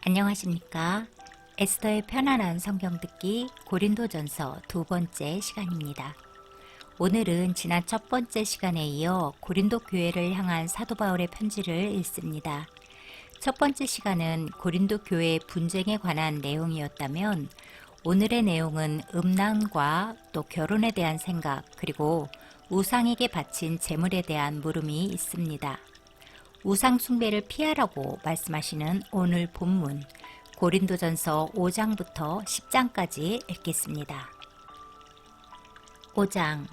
안녕하십니까? 에스더의 편안한 성경 듣기 고린도전서 2번째 시간입니다. 오늘은 지난 첫 번째 시간에 이어 고린도 교회를 향한 사도 바울의 편지를 읽습니다. 첫 번째 시간은 고린도 교회의 분쟁에 관한 내용이었다면 오늘의 내용은 음란과 또 결혼에 대한 생각 그리고 우상에게 바친 제물에 대한 물음이 있습니다. 우상 숭배를 피하라고 말씀하시는 오늘 본문 고린도전서 5장부터 10장까지 읽겠습니다. 5장.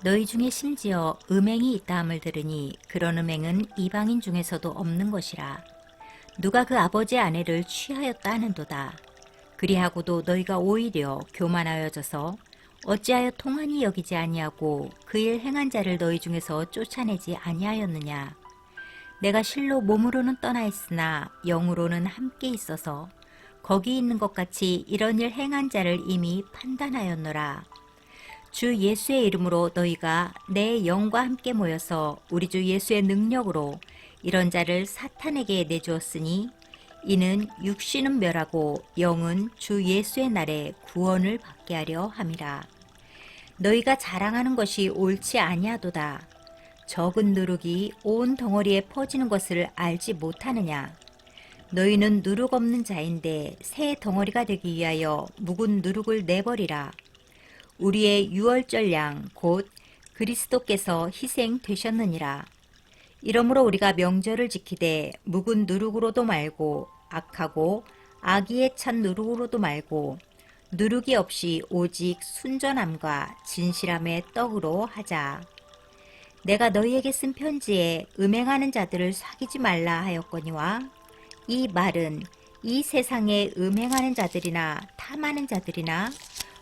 너희 중에 심지어 음행이 있다함을 들으니 그런 음행은 이방인 중에서도 없는 것이라. 누가 그 아버지의 아내를 취하였다 하는도다. 그리하고도 너희가 오히려 교만하여져서 어찌하여 통한이 여기지 아니하고 그 일 행한 자를 너희 중에서 쫓아내지 아니하였느냐. 내가 실로 몸으로는 떠나 있으나 영으로는 함께 있어서 거기 있는 것 같이 이런 일 행한 자를 이미 판단하였노라. 주 예수의 이름으로 너희가 내 영과 함께 모여서 우리 주 예수의 능력으로 이런 자를 사탄에게 내주었으니 이는 육신은 멸하고 영은 주 예수의 날에 구원을 받게 하려 함이라. 너희가 자랑하는 것이 옳지 아니하도다. 적은 누룩이 온 덩어리에 퍼지는 것을 알지 못하느냐. 너희는 누룩 없는 자인데 새 덩어리가 되기 위하여 묵은 누룩을 내버리라. 우리의 유월절 양 곧 그리스도께서 희생되셨느니라. 이러므로 우리가 명절을 지키되 묵은 누룩으로도 말고 악하고 악의에 찬 누룩으로도 말고 누룩이 없이 오직 순전함과 진실함의 떡으로 하자. 내가 너희에게 쓴 편지에 음행하는 자들을 사귀지 말라 하였거니와 이 말은 이 세상에 음행하는 자들이나 탐하는 자들이나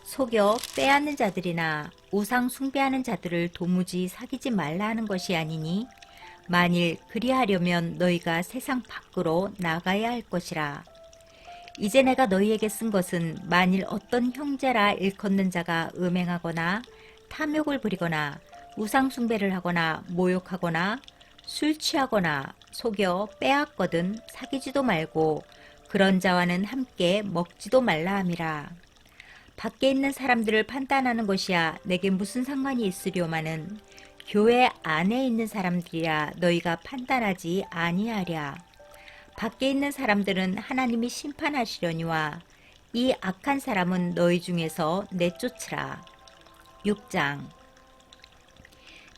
속여 빼앗는 자들이나 우상 숭배하는 자들을 도무지 사귀지 말라 하는 것이 아니니 만일 그리하려면 너희가 세상 밖으로 나가야 할 것이라. 이제 내가 너희에게 쓴 것은 만일 어떤 형제라 일컫는 자가 음행하거나 탐욕을 부리거나 우상 숭배를 하거나 모욕하거나 술 취하거나 속여 빼앗거든 사귀지도 말고 그런 자와는 함께 먹지도 말라 함이라. 밖에 있는 사람들을 판단하는 것이야 내게 무슨 상관이 있으려마는 교회 안에 있는 사람들이야 너희가 판단하지 아니하랴. 밖에 있는 사람들은 하나님이 심판하시려니와 이 악한 사람은 너희 중에서 내쫓으라. 6장.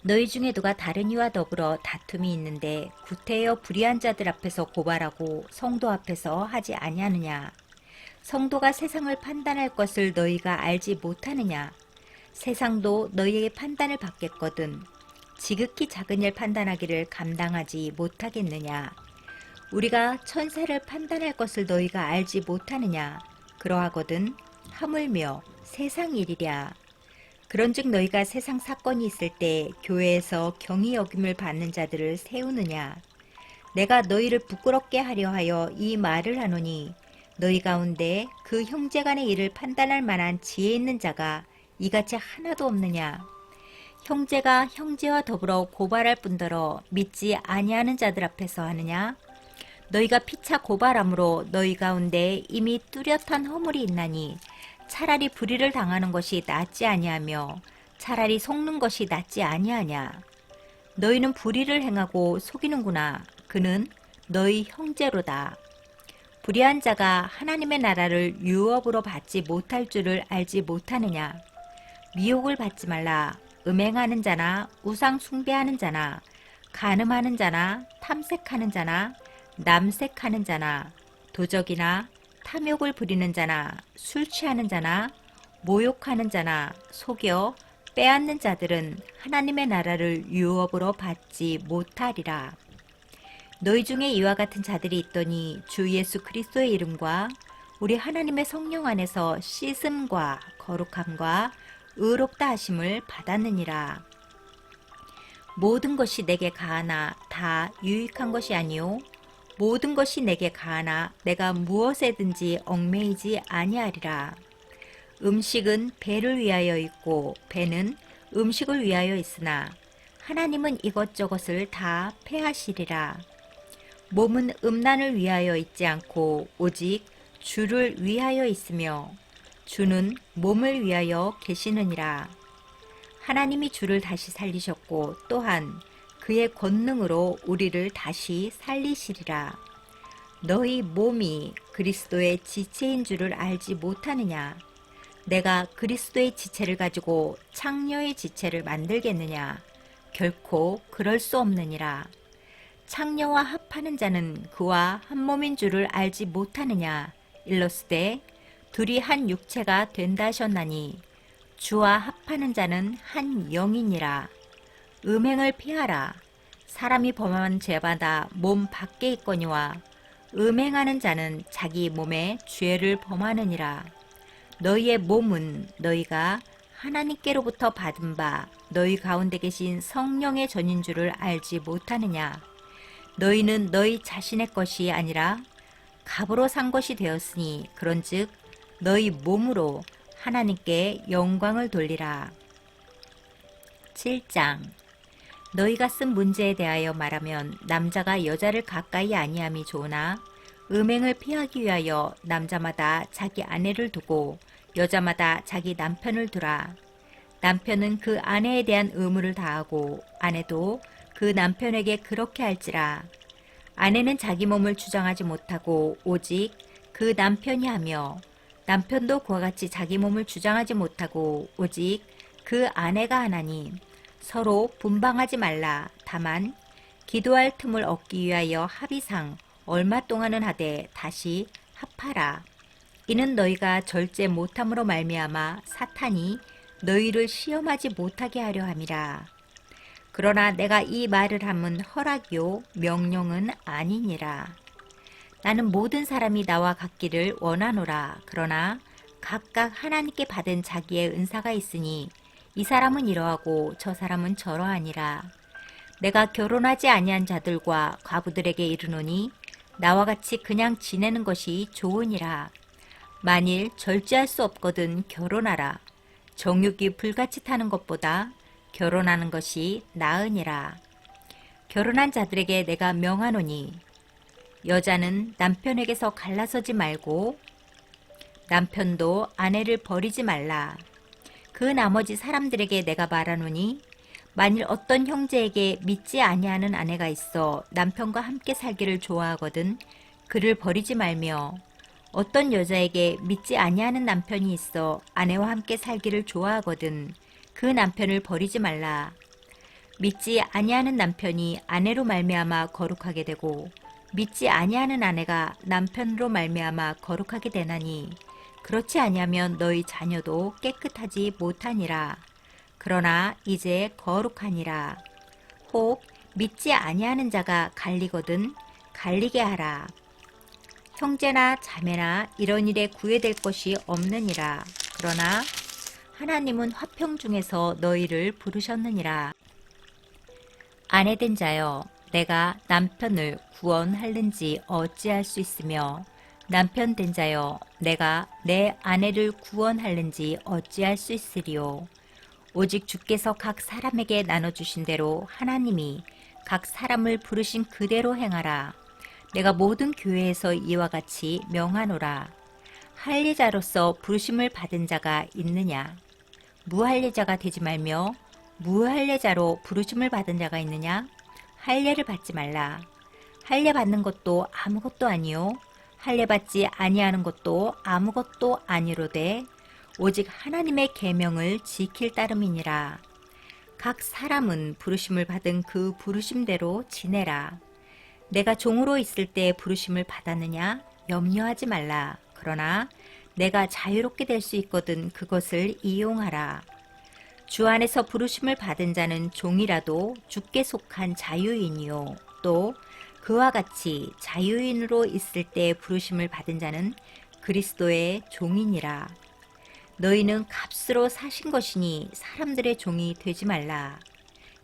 너희 중에 누가 다른 이와 더불어 다툼이 있는데 구태여 불의한 자들 앞에서 고발하고 성도 앞에서 하지 아니하느냐. 성도가 세상을 판단할 것을 너희가 알지 못하느냐. 세상도 너희에게 판단을 받겠거든 지극히 작은 일 판단하기를 감당하지 못하겠느냐. 우리가 천사를 판단할 것을 너희가 알지 못하느냐. 그러하거든 하물며 세상 일이랴. 그런즉 너희가 세상 사건이 있을 때 교회에서 경히 여김을 받는 자들을 세우느냐. 내가 너희를 부끄럽게 하려 하여 이 말을 하노니 너희 가운데 그 형제간의 일을 판단할 만한 지혜 있는 자가 이같이 하나도 없느냐. 형제가 형제와 더불어 고발할 뿐더러 믿지 아니하는 자들 앞에서 하느냐. 너희가 피차 고발함으로 너희 가운데 이미 뚜렷한 허물이 있나니 차라리 불의를 당하는 것이 낫지 아니하며 차라리 속는 것이 낫지 아니하냐. 너희는 불의를 행하고 속이는구나. 그는 너희 형제로다. 불의한 자가 하나님의 나라를 유업으로 받지 못할 줄을 알지 못하느냐. 미혹을 받지 말라. 음행하는 자나 우상 숭배하는 자나 간음하는 자나 탐색하는 자나 남색하는 자나 도적이나 탐욕을 부리는 자나 술 취하는 자나 모욕하는 자나 속여 빼앗는 자들은 하나님의 나라를 유업으로 받지 못하리라. 너희 중에 이와 같은 자들이 있더니 주 예수 그리스도의 이름과 우리 하나님의 성령 안에서 씻음과 거룩함과 의롭다 하심을 받았느니라. 모든 것이 내게 가하나 다 유익한 것이 아니요 모든 것이 내게 가하나 내가 무엇에든지 얽매이지 아니하리라. 음식은 배를 위하여 있고 배는 음식을 위하여 있으나 하나님은 이것저것을 다 패하시리라. 몸은 음란을 위하여 있지 않고 오직 주를 위하여 있으며 주는 몸을 위하여 계시느니라. 하나님이 주를 다시 살리셨고 또한 그의 권능으로 우리를 다시 살리시리라. 너희 몸이 그리스도의 지체인 줄을 알지 못하느냐? 내가 그리스도의 지체를 가지고 창녀의 지체를 만들겠느냐? 결코 그럴 수 없느니라. 창녀와 합하는 자는 그와 한 몸인 줄을 알지 못하느냐? 일러스되 둘이 한 육체가 된다 하셨나니 주와 합하는 자는 한 영이니라. 음행을 피하라. 사람이 범한 죄마다 몸 밖에 있거니와 음행하는 자는 자기 몸에 죄를 범하느니라. 너희의 몸은 너희가 하나님께로부터 받은 바 너희 가운데 계신 성령의 전인 줄을 알지 못하느냐. 너희는 너희 자신의 것이 아니라 값으로 산 것이 되었으니 그런즉 너희 몸으로 하나님께 영광을 돌리라. 7장. 너희가 쓴 문제에 대하여 말하면 남자가 여자를 가까이 아니함이 좋으나 음행을 피하기 위하여 남자마다 자기 아내를 두고 여자마다 자기 남편을 두라. 남편은 그 아내에 대한 의무를 다하고 아내도 그 남편에게 그렇게 할지라. 아내는 자기 몸을 주장하지 못하고 오직 그 남편이 하며 남편도 그와 같이 자기 몸을 주장하지 못하고 오직 그 아내가 하나니 서로 분방하지 말라. 다만 기도할 틈을 얻기 위하여 합의상 얼마 동안은 하되 다시 합하라. 이는 너희가 절제 못함으로 말미암아 사탄이 너희를 시험하지 못하게 하려 함이라. 그러나 내가 이 말을 함은 허락이요 명령은 아니니라. 나는 모든 사람이 나와 같기를 원하노라. 그러나 각각 하나님께 받은 자기의 은사가 있으니 이 사람은 이러하고 저 사람은 저러하니라. 내가 결혼하지 아니한 자들과 과부들에게 이르노니 나와 같이 그냥 지내는 것이 좋으니라. 만일 절제할 수 없거든 결혼하라. 정욕이 불같이 타는 것보다 결혼하는 것이 나으니라. 결혼한 자들에게 내가 명하노니 여자는 남편에게서 갈라서지 말고 남편도 아내를 버리지 말라. 그 나머지 사람들에게 내가 말하노니 만일 어떤 형제에게 믿지 아니하는 아내가 있어 남편과 함께 살기를 좋아하거든 그를 버리지 말며 어떤 여자에게 믿지 아니하는 남편이 있어 아내와 함께 살기를 좋아하거든 그 남편을 버리지 말라. 믿지 아니하는 남편이 아내로 말미암아 거룩하게 되고 믿지 아니하는 아내가 남편으로 말미암아 거룩하게 되나니 그렇지 아니하면 너희 자녀도 깨끗하지 못하니라. 그러나 이제 거룩하니라. 혹 믿지 아니하는 자가 갈리거든 갈리게 하라. 형제나 자매나 이런 일에 구애될 것이 없느니라. 그러나 하나님은 화평 중에서 너희를 부르셨느니라. 아내된 자여 내가 남편을 구원할는지 어찌할 수 있으며 남편 된 자여 내가 내 아내를 구원할는지 어찌할 수 있으리요. 오직 주께서 각 사람에게 나눠주신 대로 하나님이 각 사람을 부르신 그대로 행하라. 내가 모든 교회에서 이와 같이 명하노라. 할례자로서 부르심을 받은 자가 있느냐? 무할례자가 되지 말며 무할례자로 부르심을 받은 자가 있느냐? 할례를 받지 말라. 할례 받는 것도 아무것도 아니요 할례 받지 아니하는 것도 아무것도 아니로되 오직 하나님의 계명을 지킬 따름이니라. 각 사람은 부르심을 받은 그 부르심대로 지내라. 내가 종으로 있을 때 부르심을 받았느냐? 염려하지 말라. 그러나 내가 자유롭게 될 수 있거든 그것을 이용하라. 주 안에서 부르심을 받은 자는 종이라도 주께 속한 자유인이요 또 그와 같이 자유인으로 있을 때 부르심을 받은 자는 그리스도의 종이니라. 너희는 값으로 사신 것이니 사람들의 종이 되지 말라.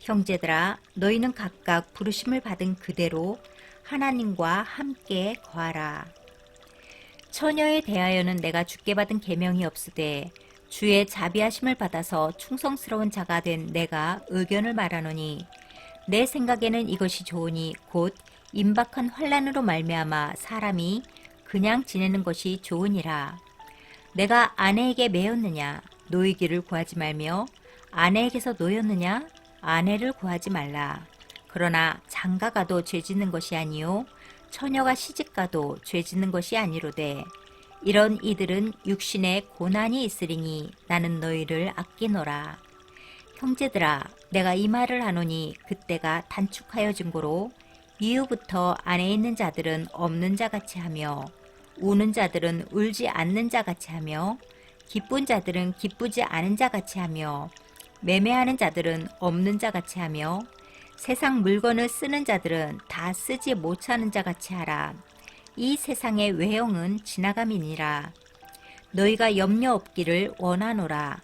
형제들아 너희는 각각 부르심을 받은 그대로 하나님과 함께 거하라. 처녀에 대하여는 내가 주께 받은 계명이 없으되 주의 자비하심을 받아서 충성스러운 자가 된 내가 의견을 말하노니 내 생각에는 이것이 좋으니 곧 임박한 환난으로 말미암아 사람이 그냥 지내는 것이 좋으니라. 내가 아내에게 매였느냐? 노이기를 구하지 말며 아내에게서 노였느냐? 아내를 구하지 말라. 그러나 장가가도 죄짓는 것이 아니요 처녀가 시집가도 죄짓는 것이 아니로되 이런 이들은 육신에 고난이 있으리니 나는 너희를 아끼노라. 형제들아, 내가 이 말을 하노니 그때가 단축하여진 고로 이후부터 안에 있는 자들은 없는 자같이 하며 우는 자들은 울지 않는 자같이 하며 기쁜 자들은 기쁘지 않은 자같이 하며 매매하는 자들은 없는 자같이 하며 세상 물건을 쓰는 자들은 다 쓰지 못하는 자같이 하라. 이 세상의 외형은 지나감이니라. 너희가 염려 없기를 원하노라.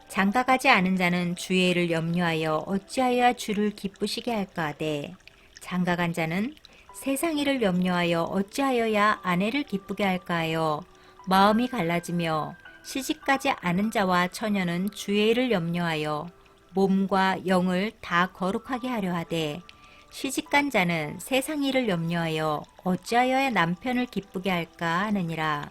장가가지 않은 자는 주의 일을 염려하여 어찌하여야 주를 기쁘시게 할까 하되 장가간 자는 세상 일을 염려하여 어찌하여야 아내를 기쁘게 할까 하여 마음이 갈라지며 시집가지 않은 자와 처녀는 주의 일을 염려하여 몸과 영을 다 거룩하게 하려 하되 시집간 자는 세상 일을 염려하여 어찌하여야 남편을 기쁘게 할까 하느니라.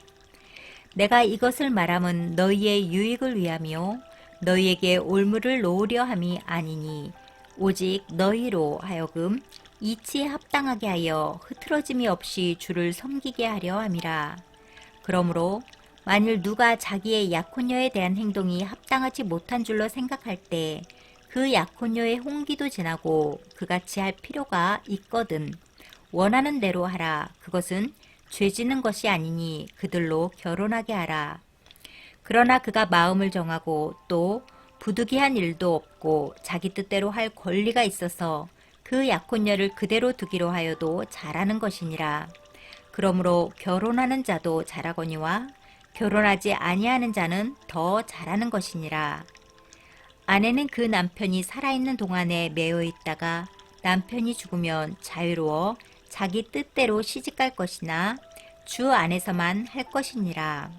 내가 이것을 말함은 너희의 유익을 위하며 너희에게 올무를 놓으려 함이 아니니 오직 너희로 하여금 이치에 합당하게 하여 흐트러짐이 없이 주를 섬기게 하려 함이라. 그러므로 만일 누가 자기의 약혼녀에 대한 행동이 합당하지 못한 줄로 생각할 때 그 약혼녀의 홍기도 지나고 그같이 할 필요가 있거든 원하는 대로 하라. 그것은 죄지는 것이 아니니 그들로 결혼하게 하라. 그러나 그가 마음을 정하고 또 부득이한 일도 없고 자기 뜻대로 할 권리가 있어서 그 약혼녀를 그대로 두기로 하여도 잘하는 것이니라. 그러므로 결혼하는 자도 잘하거니와 결혼하지 아니하는 자는 더 잘하는 것이니라. 아내는 그 남편이 살아있는 동안에 매여 있다가 남편이 죽으면 자유로워 자기 뜻대로 시집갈 것이나 주 안에서만 할 것이니라.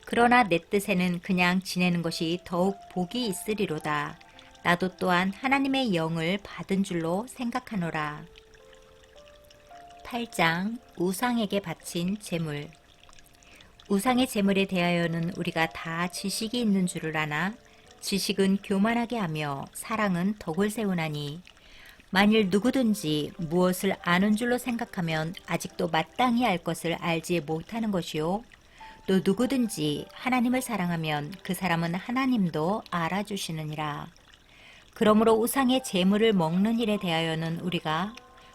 그러나 내 뜻에는 그냥 지내는 것이 더욱 복이 있으리로다. 나도 또한 하나님의 영을 받은 줄로 생각하노라. 8장 우상에게 바친 제물. 우상의 제물에 대하여는 우리가 다 지식이 있는 줄을 아나 지식은 교만하게 하며 사랑은 덕을 세우나니 만일 누구든지 무엇을 아는 줄로 생각하면 아직도 마땅히 알 것을 알지 못하는 것이요 또 누구든지 하나님을 사랑하면 그 사람은 하나님도 알아주시느니라. 그러므로 우상의 제물을 먹는 일에 대하여는 우리가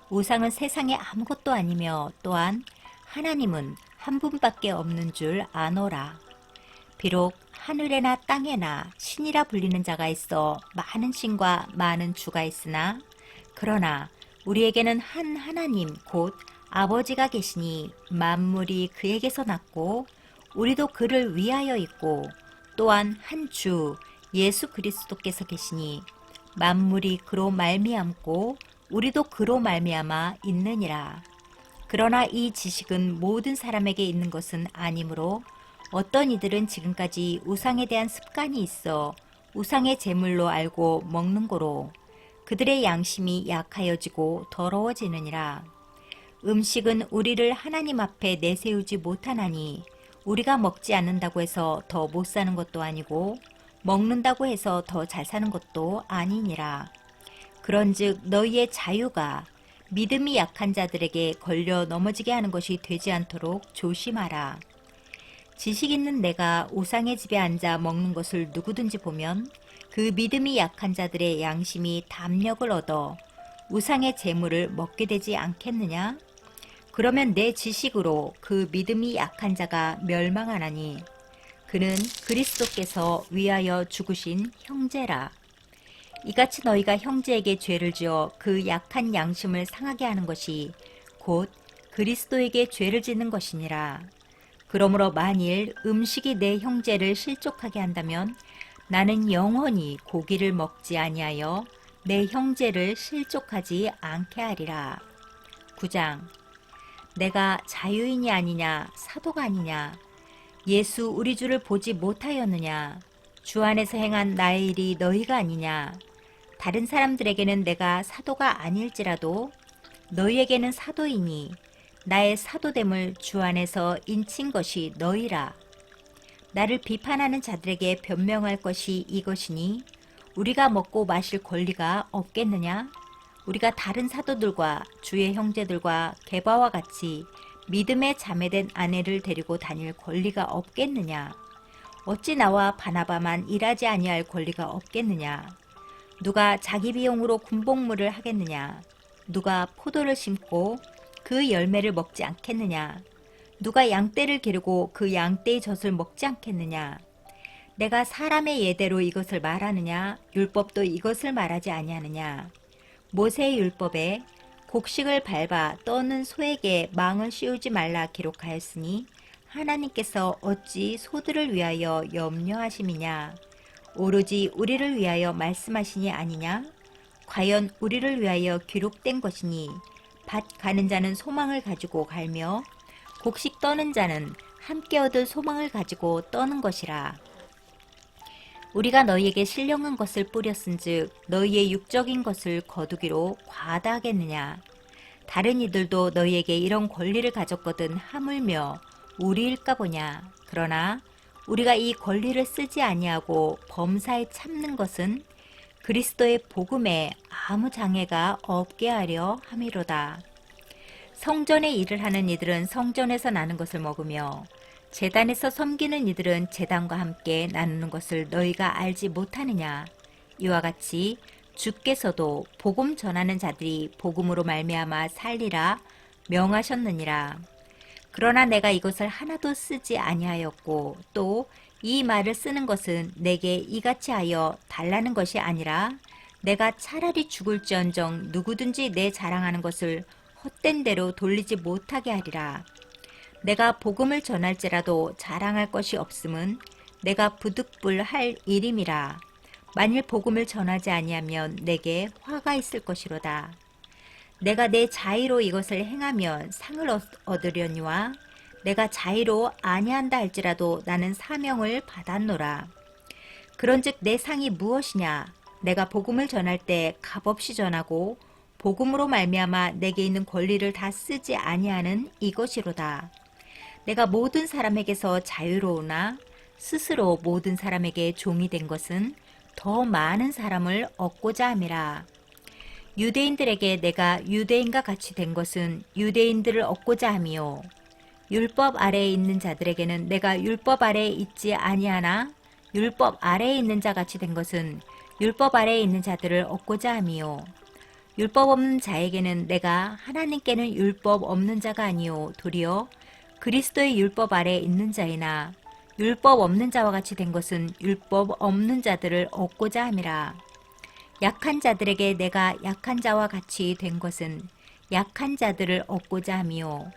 우상은 세상에 아무것도 아니며 또한 하나님은 한 분밖에 없는 줄 아노라. 비록 하늘에나 땅에나 신이라 불리는 자가 있어 많은 신과 많은 주가 있으나 그러나 우리에게는 한 하나님 곧 아버지가 계시니 만물이 그에게서 났고 우리도 그를 위하여 있고 또한 한 주 예수 그리스도께서 계시니 만물이 그로 말미암고 우리도 그로 말미암아 있느니라. 그러나 이 지식은 모든 사람에게 있는 것은 아니므로 어떤 이들은 지금까지 우상에 대한 습관이 있어 우상의 제물로 알고 먹는 거로 그들의 양심이 약하여지고 더러워지느니라. 음식은 우리를 하나님 앞에 내세우지 못하나니 우리가 먹지 않는다고 해서 더 못 사는 것도 아니고 먹는다고 해서 더 잘 사는 것도 아니니라. 그런즉 너희의 자유가 믿음이 약한 자들에게 걸려 넘어지게 하는 것이 되지 않도록 조심하라. 지식 있는 내가 우상의 집에 앉아 먹는 것을 누구든지 보면 그 믿음이 약한 자들의 양심이 담력을 얻어 우상의 재물을 먹게 되지 않겠느냐? 그러면 내 지식으로 그 믿음이 약한 자가 멸망하나니 그는 그리스도께서 위하여 죽으신 형제라. 이같이 너희가 형제에게 죄를 지어 그 약한 양심을 상하게 하는 것이 곧 그리스도에게 죄를 짓는 것이니라. 그러므로 만일 음식이 내 형제를 실족하게 한다면 나는 영원히 고기를 먹지 아니하여 내 형제를 실족하지 않게 하리라. 9장. 내가 자유인이 아니냐 사도가 아니냐 예수 우리 주를 보지 못하였느냐 주 안에서 행한 나의 일이 너희가 아니냐 다른 사람들에게는 내가 사도가 아닐지라도 너희에게는 사도이니 나의 사도됨을 주 안에서 인친 것이 너희라. 나를 비판하는 자들에게 변명할 것이 이것이니 우리가 먹고 마실 권리가 없겠느냐? 우리가 다른 사도들과 주의 형제들과 게바와 같이 믿음에 자매된 아내를 데리고 다닐 권리가 없겠느냐? 어찌 나와 바나바만 일하지 아니할 권리가 없겠느냐? 누가 자기 비용으로 군복무를 하겠느냐? 누가 포도를 심고 그 열매를 먹지 않겠느냐? 누가 양떼를 기르고 그 양떼의 젖을 먹지 않겠느냐? 내가 사람의 예대로 이것을 말하느냐? 율법도 이것을 말하지 아니하느냐? 모세의 율법에 곡식을 밟아 떠는 소에게 망을 씌우지 말라 기록하였으니 하나님께서 어찌 소들을 위하여 염려하심이냐? 오로지 우리를 위하여 말씀하시니 아니냐? 과연 우리를 위하여 기록된 것이니 밭 가는 자는 소망을 가지고 갈며 곡식 떠는 자는 함께 얻을 소망을 가지고 떠는 것이라. 우리가 너희에게 신령한 것을 뿌렸은즉 너희의 육적인 것을 거두기로 과다하겠느냐? 다른 이들도 너희에게 이런 권리를 가졌거든 하물며 우리일까 보냐? 그러나 우리가 이 권리를 쓰지 아니하고 범사에 참는 것은 그리스도의 복음에 아무 장애가 없게 하려 함이로다. 성전의 일을 하는 이들은 성전에서 나는 것을 먹으며 제단에서 섬기는 이들은 제단과 함께 나누는 것을 너희가 알지 못하느냐? 이와 같이 주께서도 복음 전하는 자들이 복음으로 말미암아 살리라 명하셨느니라. 그러나 내가 이것을 하나도 쓰지 아니하였고 또 이 말을 쓰는 것은 내게 이같이 하여 달라는 것이 아니라 내가 차라리 죽을지언정 누구든지 내 자랑하는 것을 헛된 대로 돌리지 못하게 하리라. 내가 복음을 전할지라도 자랑할 것이 없음은 내가 부득불할 일임이라. 만일 복음을 전하지 아니하면 내게 화가 있을 것이로다. 내가 내 자의로 이것을 행하면 상을 얻으려니와 내가 자의로 아니한다 할지라도 나는 사명을 받았노라. 그런즉 내 상이 무엇이냐? 내가 복음을 전할 때 값없이 전하고 복음으로 말미암아 내게 있는 권리를 다 쓰지 아니하는 이것이로다. 내가 모든 사람에게서 자유로우나 스스로 모든 사람에게 종이 된 것은 더 많은 사람을 얻고자 함이라. 유대인들에게 내가 유대인과 같이 된 것은 유대인들을 얻고자 함이요. 율법 아래에 있는 자들에게는 내가 율법 아래에 있지 아니하나 율법 아래에 있는 자 같이 된 것은 율법 아래에 있는 자들을 얻고자 함이요. 율법 없는 자에게는 내가 하나님께는 율법 없는 자가 아니요 도리어 그리스도의 율법 아래에 있는 자이나 율법 없는 자와 같이 된 것은 율법 없는 자들을 얻고자 함이라. 약한 자들에게 내가 약한 자와 같이 된 것은 약한 자들을 얻고자 함이요.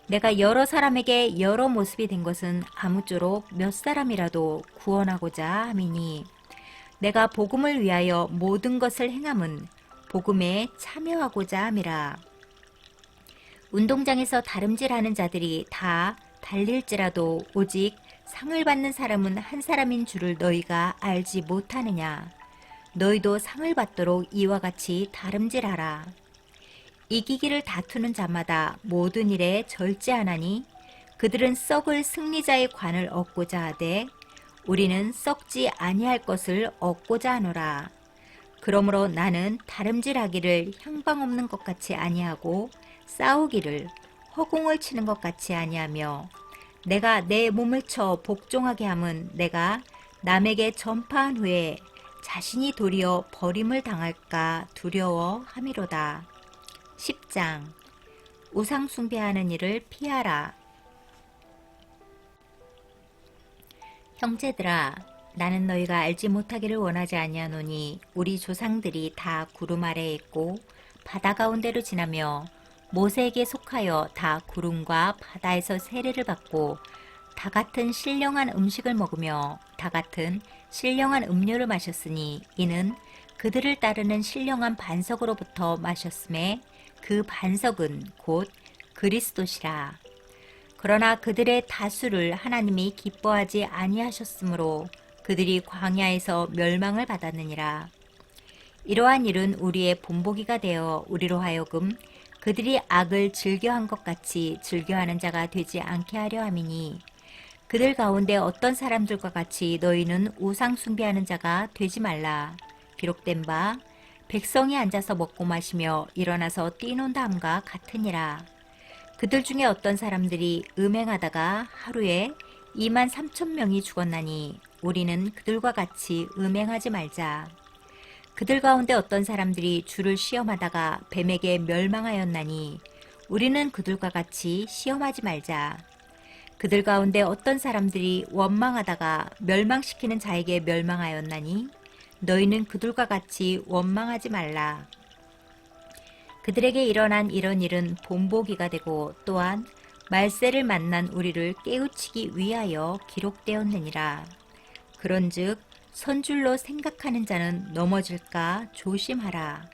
내가 여러 사람에게 여러 모습이 된 것은 아무쪼록 몇 사람이라도 구원하고자 함이니 내가 복음을 위하여 모든 것을 행함은 복음에 참여하고자 함이라. 운동장에서 다름질하는 자들이 다 달릴지라도 오직 상을 받는 사람은 한 사람인 줄을 너희가 알지 못하느냐. 너희도 상을 받도록 이와 같이 다름질하라. 이기기를 다투는 자마다 모든 일에 절제하나니 그들은 썩을 승리자의 관을 얻고자 하되 우리는 썩지 아니할 것을 얻고자 하노라. 그러므로 나는 다름질하기를 향방 없는 것 같이 아니하고 싸우기를 허공을 치는 것 같이 아니하며 내가 내 몸을 쳐 복종하게 함은 내가 남에게 전파한 후에 자신이 도리어 버림을 당할까 두려워 함이로다. 10장 우상 숭배하는 일을 피하라. 형제들아, 나는 너희가 알지 못하기를 원하지 아니하노니 우리 조상들이 다 구름 아래에 있고 바다 가운데로 지나며 모세에게 속하여 다 구름과 바다에서 세례를 받고 다 같은 신령한 음식을 먹으며 다 같은 신령한 음료를 마셨으니 이는 그들을 따르는 신령한 반석으로부터 마셨음에 그 반석은 곧 그리스도시라. 그러나 그들의 다수를 하나님이 기뻐하지 아니하셨으므로 그들이 광야에서 멸망을 받았느니라. 이러한 일은 우리의 본보기가 되어 우리로 하여금 그들이 악을 즐겨한 것 같이 즐겨하는 자가 되지 않게 하려 함이니 그들 가운데 어떤 사람들과 같이 너희는 우상 숭배하는 자가 되지 말라. 기록된 바 백성이 앉아서 먹고 마시며 일어나서 뛰논다 함과 같으니라. 그들 중에 어떤 사람들이 음행하다가 하루에 2만 3천 명이 죽었나니 우리는 그들과 같이 음행하지 말자. 그들 가운데 어떤 사람들이 주를 시험하다가 뱀에게 멸망하였나니 우리는 그들과 같이 시험하지 말자. 그들 가운데 어떤 사람들이 원망하다가 멸망시키는 자에게 멸망하였나니 너희는 그들과 같이 원망하지 말라. 그들에게 일어난 이런 일은 본보기가 되고 또한 말세를 만난 우리를 깨우치기 위하여 기록되었느니라. 그런즉 선줄로 생각하는 자는 넘어질까 조심하라.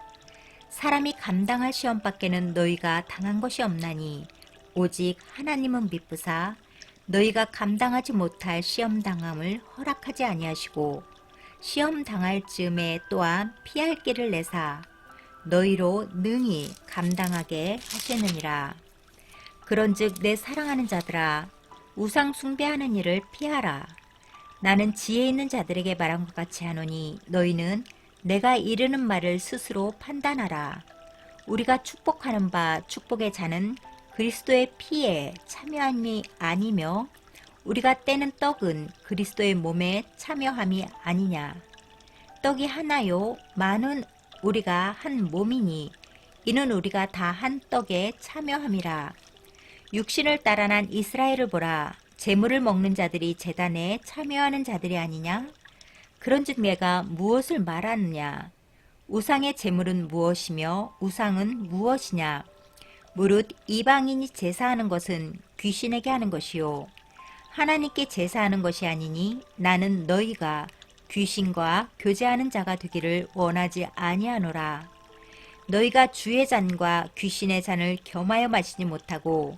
사람이 감당할 시험밖에는 너희가 당한 것이 없나니 오직 하나님은 미쁘사 너희가 감당하지 못할 시험 당함을 허락하지 아니하시고 시험 당할 즈음에 또한 피할 길을 내사 너희로 능히 감당하게 하시느니라. 그런즉 내 사랑하는 자들아 우상 숭배하는 일을 피하라. 나는 지혜 있는 자들에게 말한 것 같이 하노니 너희는 내가 이르는 말을 스스로 판단하라. 우리가 축복하는 바 축복의 잔은 그리스도의 피에 참여함이 아니며 우리가 떼는 떡은 그리스도의 몸에 참여함이 아니냐. 떡이 하나요 많은 우리가 한 몸이니 이는 우리가 다 한 떡에 참여함이라. 육신을 따라 난 이스라엘을 보라. 제물을 먹는 자들이 제단에 참여하는 자들이 아니냐? 그런즉 내가 무엇을 말하느냐? 우상의 제물은 무엇이며 우상은 무엇이냐? 무릇 이방인이 제사하는 것은 귀신에게 하는 것이요 하나님께 제사하는 것이 아니니 나는 너희가 귀신과 교제하는 자가 되기를 원하지 아니하노라. 너희가 주의 잔과 귀신의 잔을 겸하여 마시지 못하고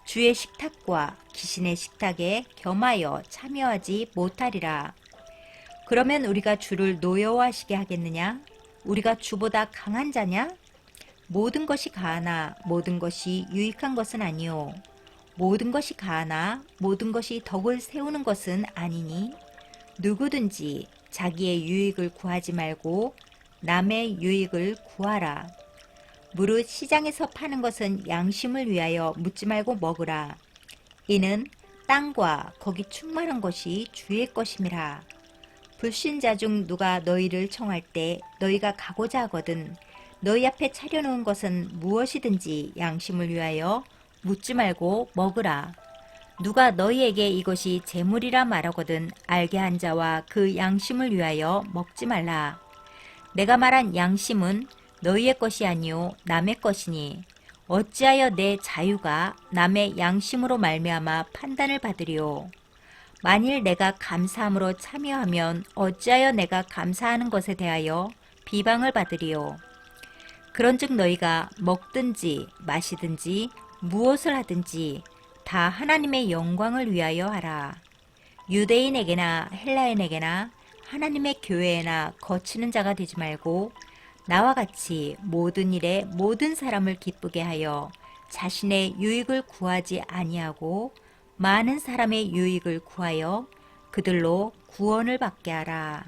주의 식탁과 귀신의 식탁에 겸하여 참여하지 못하리라. 그러면 우리가 주를 노여워하시게 하겠느냐? 우리가 주보다 강한 자냐? 모든 것이 가하나 모든 것이 유익한 것은 아니요 모든 것이 가하나 모든 것이 덕을 세우는 것은 아니니 누구든지 자기의 유익을 구하지 말고 남의 유익을 구하라. 무릇 시장에서 파는 것은 양심을 위하여 묻지 말고 먹으라. 이는 땅과 거기 충만한 것이 주의 것임이라. 불신자 중 누가 너희를 청할 때 너희가 가고자 하거든 너희 앞에 차려놓은 것은 무엇이든지 양심을 위하여 묻지 말고 먹으라. 누가 너희에게 이것이 재물이라 말하거든 알게 한 자와 그 양심을 위하여 먹지 말라. 내가 말한 양심은 너희의 것이 아니요 남의 것이니 어찌하여 내 자유가 남의 양심으로 말미암아 판단을 받으리요. 만일 내가 감사함으로 참여하면 어찌하여 내가 감사하는 것에 대하여 비방을 받으리요. 그런즉 너희가 먹든지 마시든지 무엇을 하든지 다 하나님의 영광을 위하여 하라. 유대인에게나 헬라인에게나 하나님의 교회에나 거치는 자가 되지 말고 나와 같이 모든 일에 모든 사람을 기쁘게 하여 자신의 유익을 구하지 아니하고 많은 사람의 유익을 구하여 그들로 구원을 받게 하라.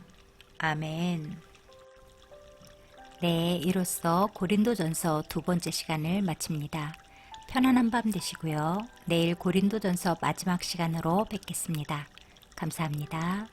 아멘. 네, 이로써 고린도전서 2번째 시간을 마칩니다. 편안한 밤 되시고요. 내일 고린도전서 마지막 시간으로 뵙겠습니다. 감사합니다.